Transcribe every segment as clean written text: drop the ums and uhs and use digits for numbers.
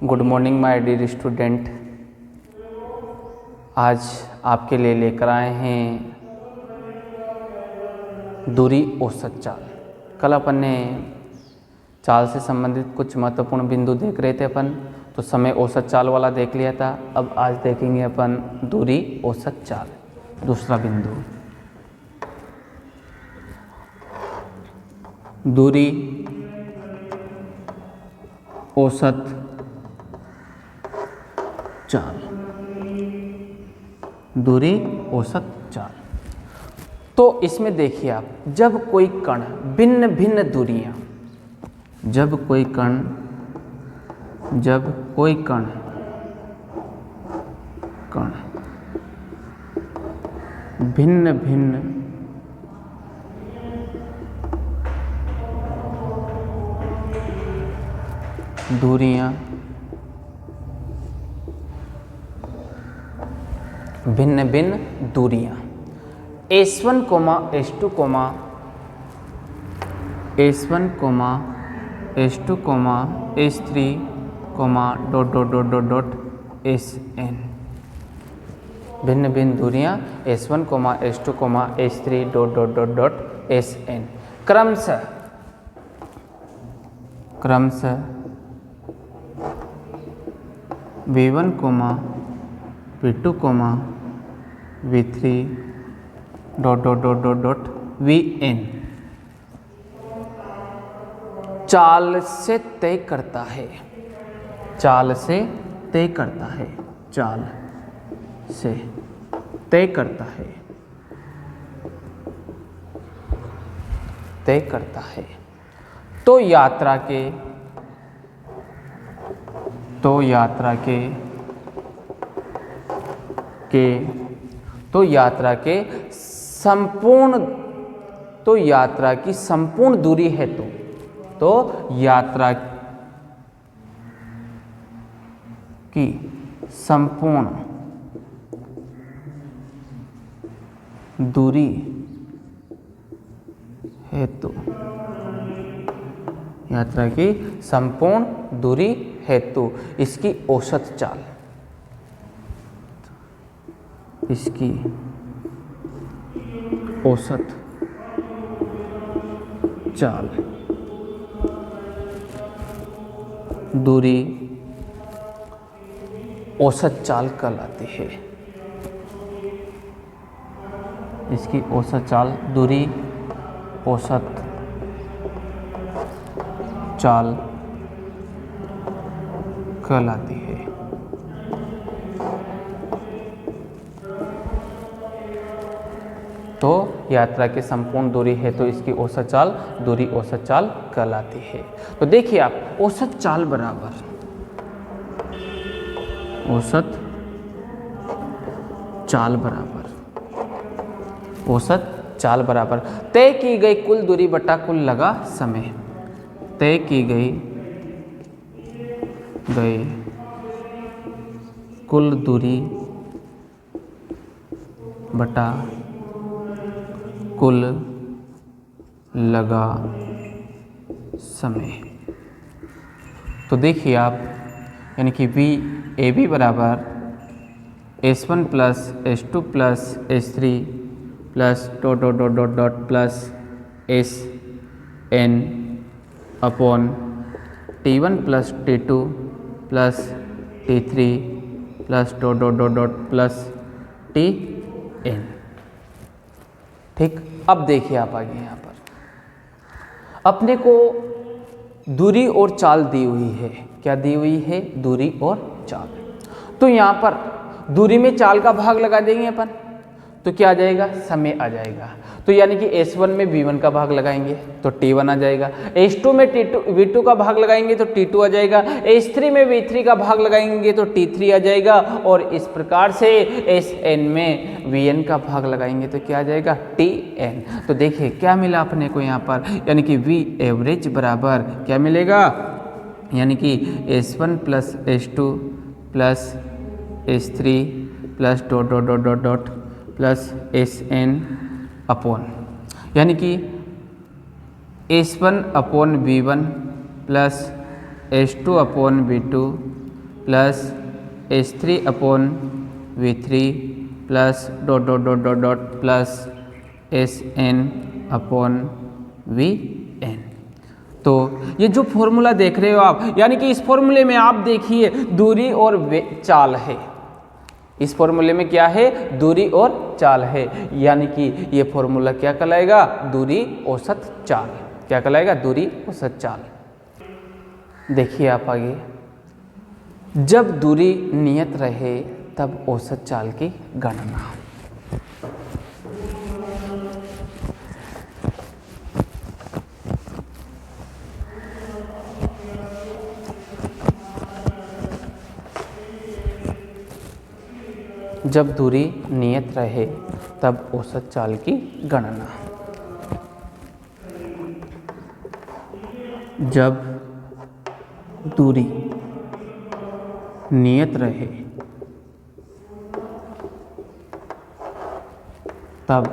Good morning my dear student. आज आपके लिए लेकर आए हैं दूरी औसत चाल। कल अपन ने चाल से संबंधित कुछ महत्वपूर्ण बिंदु देख रहे थे अपन, तो समय औसत चाल वाला देख लिया था। अब आज देखेंगे अपन दूरी औसत चाल, दूसरा बिंदु। दूरी औसत चाल, दूरी औसत चाल। तो इसमें देखिए आप, जब कोई कण भिन्न भिन्न दूरियां, जब कोई कण भिन्न भिन्न दूरियां, भिन्न भिन्न दूरियां S1, S2, S1, S2, S3, Sn। भिन्न भिन्न दूरियां S1, S2, S3, Sn क्रमशः V1, V2, V3 Vn चाल से तय करता है, चाल से तय करता है, चाल से तय करता है, तय करता है। तो यात्रा के संपूर्ण, तो यात्रा की संपूर्ण दूरी है तो यात्रा की संपूर्ण दूरी हेतु, यात्रा की संपूर्ण दूरी हेतु इसकी औसत चाल, इसकी औसत चाल, दूरी औसत चाल कहलाती है। इसकी औसत चाल, दूरी औसत चाल कहलाती है। तो यात्रा की संपूर्ण दूरी है तो इसकी औसत चाल, दूरी औसत चाल कहलाती है। तो देखिए आप, औसत चाल बराबर, औसत चाल बराबर, औसत चाल बराबर तय की गई कुल दूरी बटा कुल लगा समय। तय की गई कुल दूरी बटा कुल लगा समय। तो देखिए आप, यानी कि AB बराबर S1 plus S2 plus S3 plus plus Sn upon T1 plus T2 plus T3 plus plus Tn। ठीक। अब देखिए आप आगे, यहाँ पर अपने को दूरी और चाल दी हुई है। क्या दी हुई है? दूरी और चाल। तो यहाँ पर दूरी में चाल का भाग लगा देंगे अपन, तो क्या आ जाएगा? समय आ जाएगा। तो यानी कि S1 में V1 का भाग लगाएंगे तो T1 आ जाएगा, S2 में V2 का भाग लगाएंगे तो T2 आ जाएगा, S3 में V3 का भाग लगाएंगे तो T3 आ जाएगा, और इस प्रकार से Sn में Vn का भाग लगाएंगे तो क्या आ जाएगा? Tn। तो देखिए क्या मिला अपने को यहाँ पर, यानी कि V एवरेज बराबर क्या मिलेगा? यानी कि S1 plus S2 plus S3 plus plus Sn upon, यानी कि S1 upon V1 plus S2 upon V2 plus H3 upon V3 plus dot dot dot dot dot plus Sn upon Vn। तो ये जो फॉर्मूला देख रहे हो आप, यानी कि इस फॉर्मूले में आप देखिए दूरी और चाल है। इस फॉर्मूले में क्या है? दूरी और चाल है, यानी कि ये फॉर्मूला क्या कहलाएगा? दूरी औसत चाल। क्या कहलाएगा? दूरी औसत चाल। देखिए आप आगे, जब दूरी नियत रहे तब औसत चाल की गणना। जब दूरी नियत रहे तब औसत चाल की गणना। जब दूरी नियत रहे तब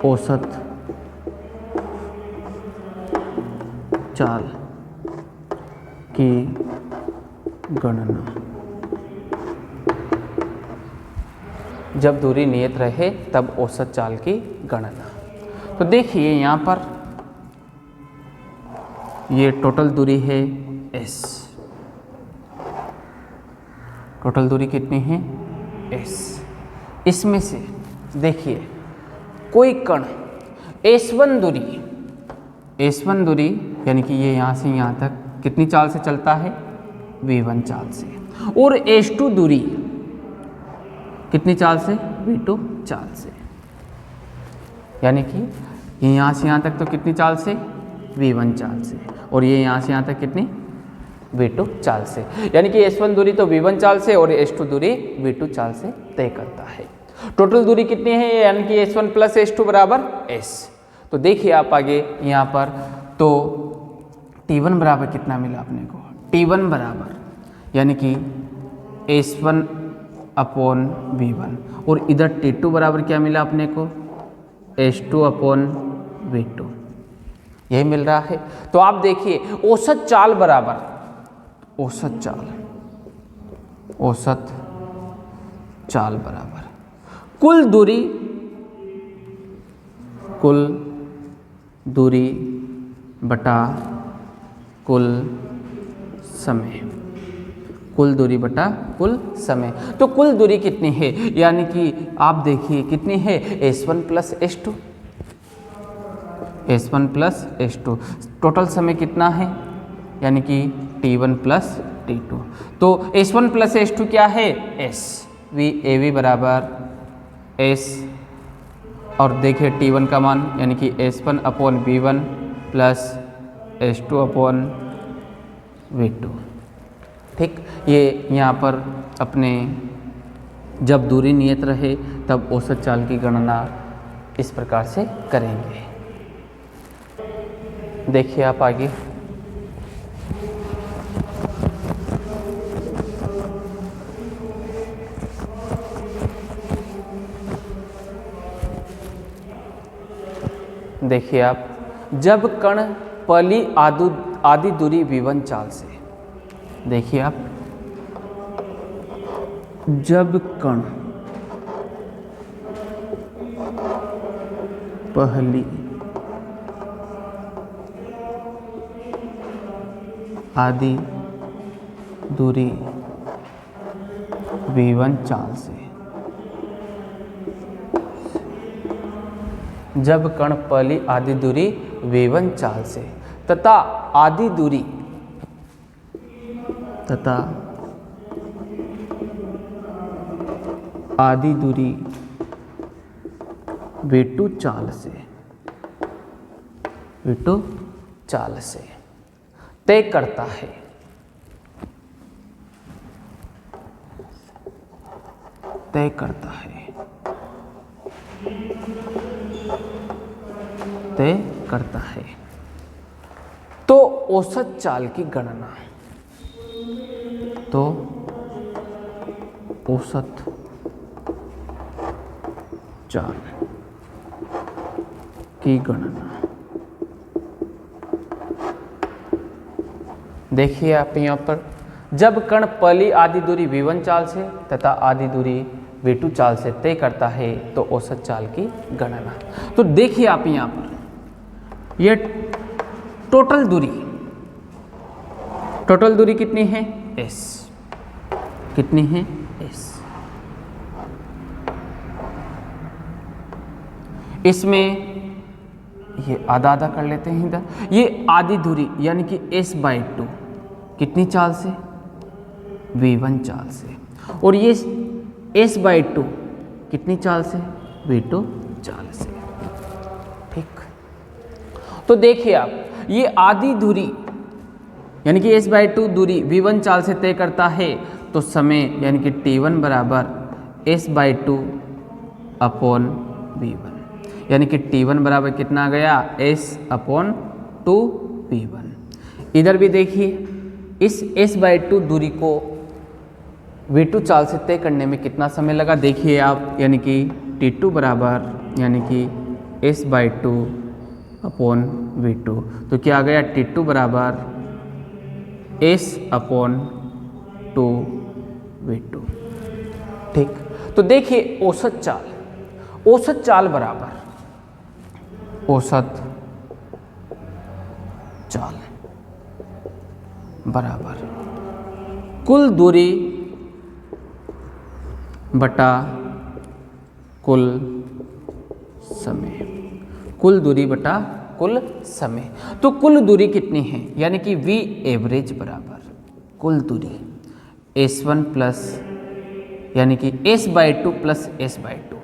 औसत चाल की गणना। जब दूरी नियत रहे तब औसत चाल की गणना। तो देखिए यहाँ पर ये टोटल दूरी है S। टोटल दूरी कितनी है? S। इसमें से देखिए कोई कण S1 दूरी यानी कि ये यहाँ से यहाँ तक कितनी चाल से चलता है? V1 चाल से। और S2 दूरी कितनी चाल से? V2 चाल से। यानी कि ये यहाँ से यहाँ तक तो कितनी चाल से? V1 चाल से। और ये यहाँ से यहाँ तक कितनी? V2 चाल से। यानी कि S1 दूरी तो V1 चाल से और S2 दूरी V2 चाल से तय करता है। टोटल दूरी कितनी है? यानी कि S1 प्लस S2 बराबर S। तो देखिए आप आगे यहाँ पर, तो T1 बराबर कितना मिला अपने को? T1 बराबर यानी कि S1 अपॉन V1, और इधर T2 बराबर क्या मिला अपने को? S2 अपॉन V2, यही मिल रहा है। तो आप देखिए औसत चाल बराबर औसत चाल बराबर कुल दूरी बटा कुल समय। कुल दूरी बटा कुल समय। तो कुल दूरी कितनी है? यानी कि आप देखिए कितनी है? S1 plus S2। S1 plus S2। Total समय कितना है? यानी कि T1 प्लस T2। तो S1 प्लस S2 क्या है? S। AV बराबर S, और देखिए T1 का मान यानी कि S1 upon V1 plus S2 upon V2। ठीक, ये यहाँ पर अपने जब दूरी नियत रहे तब औसत चाल की गणना इस प्रकार से करेंगे। देखिए आप आगे, देखिए आप, जब कण पहली आधी दूरी V1 चाल से, देखिए आप, जब कण पहली आधी दूरी V1 चाल से, जब कण पहली आधी दूरी V1 चाल से तथा आधी दूरी V2 चाल से तय करता है, तो औसत चाल की गणना, तो औसत चाल की गणना। देखिए आप यहाँ पर, जब कण पहली आधी दूरी v1 चाल से तथा आधी दूरी v2 चाल से तय करता है तो औसत चाल की गणना। तो देखिए आप यहाँ पर ये टोटल दूरी कितनी है s, कितनी है s। इसमें ये आधा आधा कर लेते हैं इधर। ये आधी दूरी यानी कि s/2 कितनी चाल से, v1 चाल से, और ये s/2 कितनी चाल से, v2 चाल से। ठीक, तो देखिए आप ये आधी दूरी यानी कि s/2 दूरी v1 चाल से तय करता है तो समय यानी कि t1 बराबर s/2 अपॉन v1, यानी कि t1 बराबर कितना आ गया, s/2 v1। इधर भी देखिए इस s/2 दूरी को v2 चाल से तय करने में कितना समय लगा, देखिए आप, यानी कि t2 बराबर यानी कि s/2 अपॉन v2। तो क्या आ गया, t2 बराबर s/2 v2। ठीक, तो देखिए औसत चाल बराबर कुल दूरी बटा कुल समय, कुल दूरी बटा कुल समय। तो कुल दूरी कितनी है, यानी कि v एवरेज बराबर कुल दूरी s1 प्लस यानी कि s/2 plus s/2,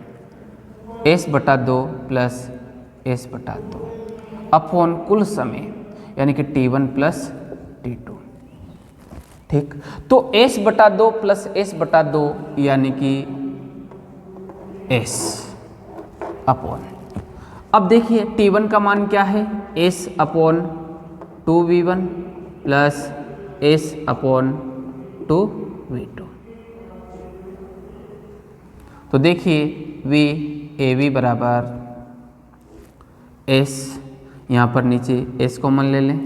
s/2 plus s/2 upon कुल समय यानी कि t1 प्लस t2। ठीक, तो s/2 प्लस s/2 यानी कि s अपॉन, अब देखिए t1 का मान क्या है, s/2 v1 plus s/2 v2। तो देखिए v ab बराबर s, यहाँ पर नीचे s कॉमन ले लें,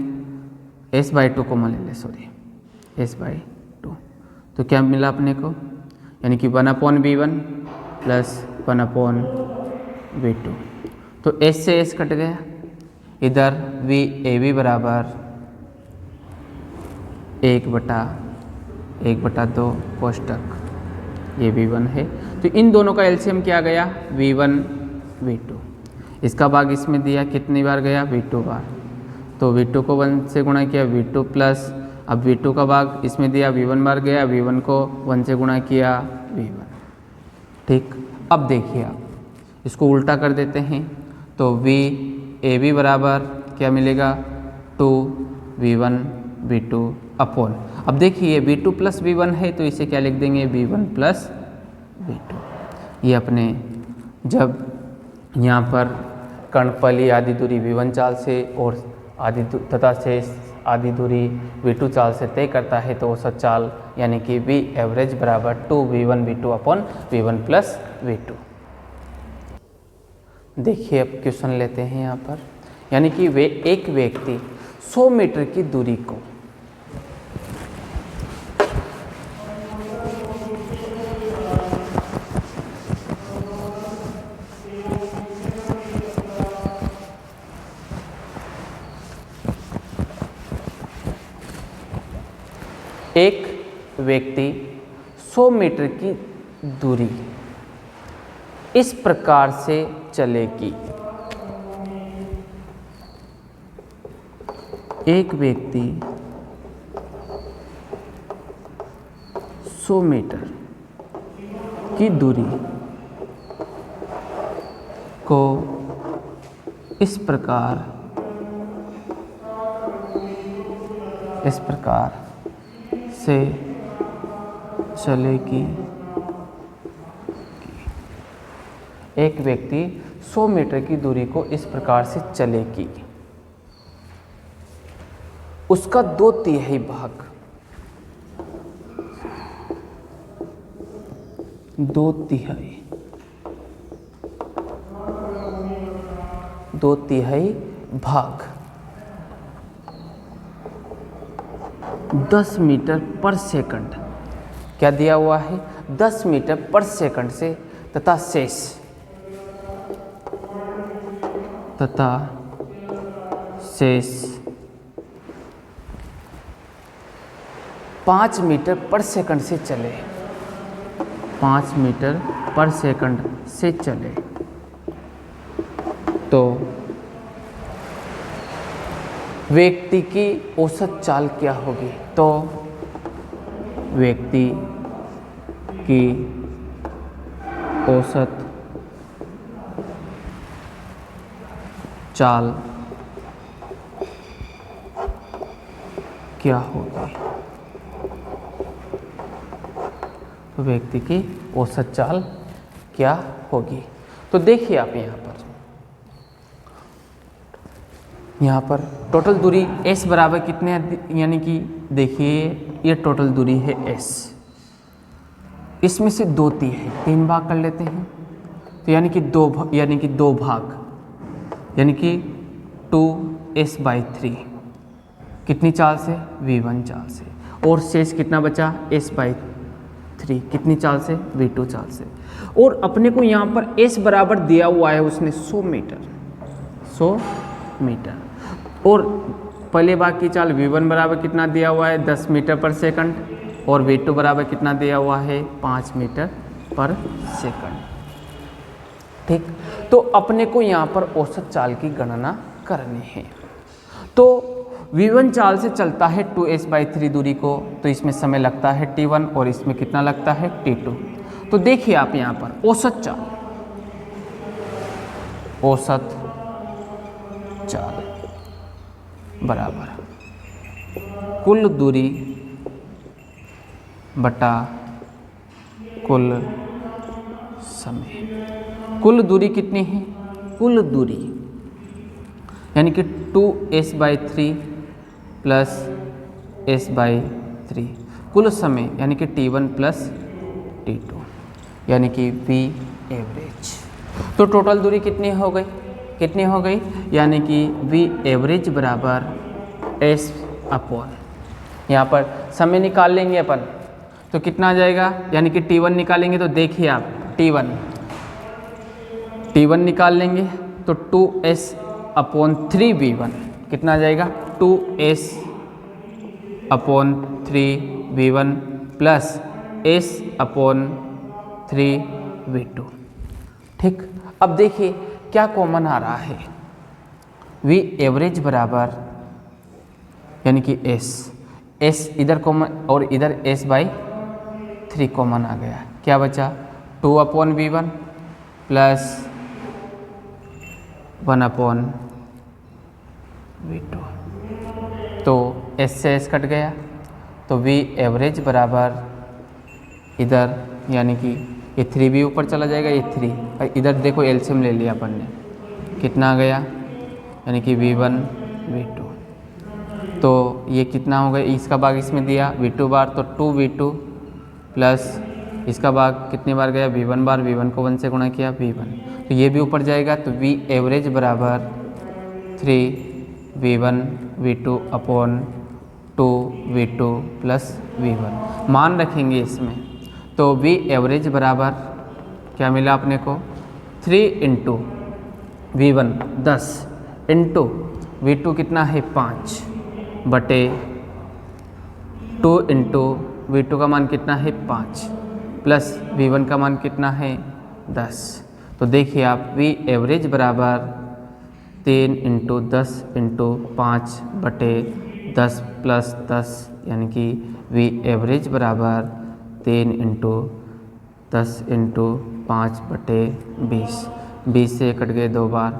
s/2 कॉमन ले लें, सॉरी s/2। तो क्या मिला अपने को, यानी कि 1/v1 प्लस 1/v2। तो s से s कट गया, इधर v ab बराबर 1/2 कोष्टक ये v1 है। तो इन दोनों का एलसीएम क्या गया, v1 v2। इसका भाग इसमें दिया, कितनी बार गया, v2 बार। तो v2 को 1 से गुणा किया, v2 प्लस, अब v2 का भाग इसमें दिया, v1 बार गया, v1 को 1 से गुणा किया, v1। ठीक, अब देखिए आप इसको उल्टा कर देते हैं तो v ab बराबर क्या मिलेगा, 2v1 v2 अपॉन, अब देखिए v2 प्लस v1 है तो इसे क्या लिख देंगे, v1 प्लस v2। ये अपने जब यहाँ पर कण पहली आधी दूरी v1 चाल से और तथा शेष आधी दूरी v2 चाल से तय करता है तो औसत चाल यानी कि v एवरेज बराबर 2v1 v2 upon v1 plus v2। देखिए अब क्वेश्चन लेते हैं यहाँ पर, यानी कि वे एक व्यक्ति 100 मीटर की दूरी को एक व्यक्ति 100 मीटर की दूरी इस प्रकार से चलेगी, एक व्यक्ति 100 मीटर की दूरी को इस प्रकार से चलेगी, एक व्यक्ति 100 मीटर की दूरी को इस प्रकार से चलेगी, उसका 2/3 भाग 2/3 भाग 10 मीटर पर सेकंड, क्या दिया हुआ है 10 मीटर पर सेकंड से, तथा शेष 5 मीटर पर सेकंड से चले, 5 मीटर पर सेकंड से चले, तो व्यक्ति की औसत चाल क्या होगी? तो व्यक्ति की औसत चाल क्या होगी? तो व्यक्ति की औसत चाल क्या होगी? तो देखिए आप यहाँ पर टोटल दूरी s बराबर कितने है, यानी कि देखिए ये टोटल दूरी है s, इसमें से 2 3 भाग कर लेते हैं, तो यानी कि 2 भाग, यानी कि 2s/3 कितनी चाल से? v1 चाल से, और शेष कितना बचा? s/3 कितनी चाल से? v2 चाल से। और अपने को यहाँ पर s बराबर दिया हुआ है उसने 100 मीटर, और पहले भाग की चाल v1 बराबर कितना दिया हुआ है? 10 मीटर पर सेकंड, और v2 बराबर कितना दिया हुआ है? 5 मीटर पर सेकंड। ठीक, तो अपने को यहाँ पर औसत चाल की गणना करनी है। तो v1 चाल से चलता है 2s/3 दूरी को, तो इसमें समय लगता है t1, और इसमें कितना लगता है? t2। तो देखिए आप यहाँ पर औसत चाल बराबर कुल दूरी बटा कुल समय। कुल दूरी कितनी है? कुल दूरी यानी कि 2s/3 प्लस s/3, कुल समय यानी कि t1 प्लस t2, यानी कि v एवरेज। तो टोटल दूरी कितनी हो गई? यानी कि v एवरेज बराबर s अपॉन, यहाँ पर समय निकाल लेंगे अपन, तो कितना आ जाएगा? यानी कि t1 निकालेंगे, तो देखिए आप t1 निकाल लेंगे तो 2s/3v1 कितना आ जाएगा? 2s/3v1 plus s/3v2। ठीक, अब देखिए क्या कॉमन आ रहा है? v एवरेज बराबर यानी कि s इधर कॉमन और इधर s/3 कॉमन आ गया, क्या बचा? 2/v1 प्लस 1/v2, तो s से s कट गया, तो v एवरेज बराबर इधर यानी कि ये 3 भी ऊपर चला जाएगा, ये 3, और इधर देखो एलसीएम ले लिया अपन ने, कितना आ गया? यानी कि v1 v2, तो ये कितना हो गया? इसका भाग इसमें दिया v2 बार, तो 2v2 प्लस इसका भाग कितनी बार गया? v1 बार, v1 को 1 से गुणा किया v1, तो ये भी ऊपर जाएगा, तो v एवरेज बराबर 3v1 v2 upon 2v2 plus v1 मान रखेंगे इसमें, तो v एवरेज बराबर क्या मिला अपने को? 3 इंटू v1 10 इंटू v2 कितना है? 5 बटे 2 इंटू v2 का मान कितना है? 5 प्लस v1 का मान कितना है? 10। तो देखिए आप v एवरेज बराबर 3 इंटू 10 इंटू 5 बटे 10 प्लस 10, यानी कि v एवरेज बराबर 3 इंटू 10 इंटू 5 बटे 20, 20 से कट गए 2 बार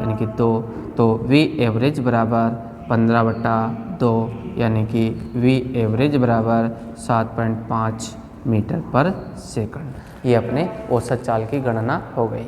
यानी कि 2, तो v एवरेज बराबर 15/2, यानी कि v एवरेज बराबर 7.5 मीटर पर सेकंड। ये अपने औसत चाल की गणना हो गई।